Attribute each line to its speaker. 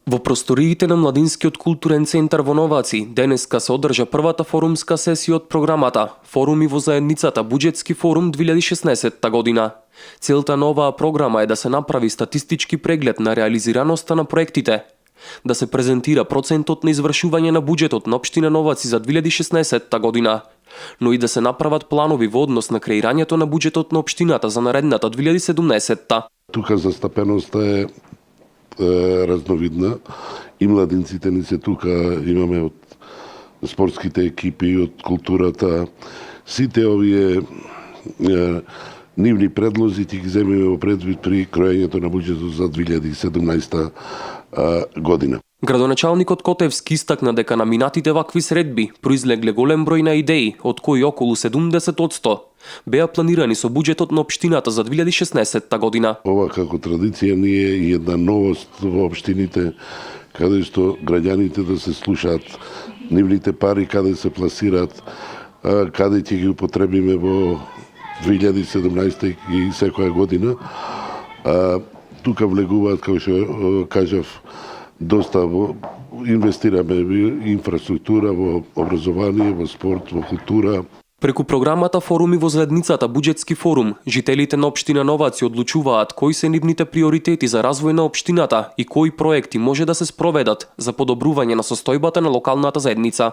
Speaker 1: Во просториите на Младинскиот културен центар во Новаци денеска се одржа првата форумска сесија од програмата Форуми во заедницата Буџетски форум 2016 година. Целта на оваа програма е да се направи статистички преглед на реализираноста на проектите, да се презентира процентот на извршување на буџетот на општина Новаци за 2016 година, но и да се направат планови во однос на креирањето на буџетот на општината за наредната 2017.
Speaker 2: Тука застапеноста е разновидна и младинците ни се тука, имаме од спортските екипи, од културата. Сите овие нивни предлози ти ги земеме во предвид при кроењето на буџетот за 2017 година.
Speaker 1: Градоначалникот Котевски истакна дека на минатите вакви средби произлегле голем број на идеи, од кои околу 70% беа планирани со буџетот на општината за 2016 година.
Speaker 2: Ова како традиција ни е и една новост во општините, каде што граѓаните да се слушаат нивните пари, каде се пласираат, каде ќе ги употребиме во 2017 и секоја година. Тука влегуваат, како што кажав, доста инвестираме во инфраструктура, во образование, во спорт, во култура.
Speaker 1: Преку програмата Форуми во заедницата Буџетски форум, жителите на општина Новаци одлучуваат кои се нивните приоритети за развој на општината и кои проекти може да се спроведат за подобрување на состојбата на локалната заедница.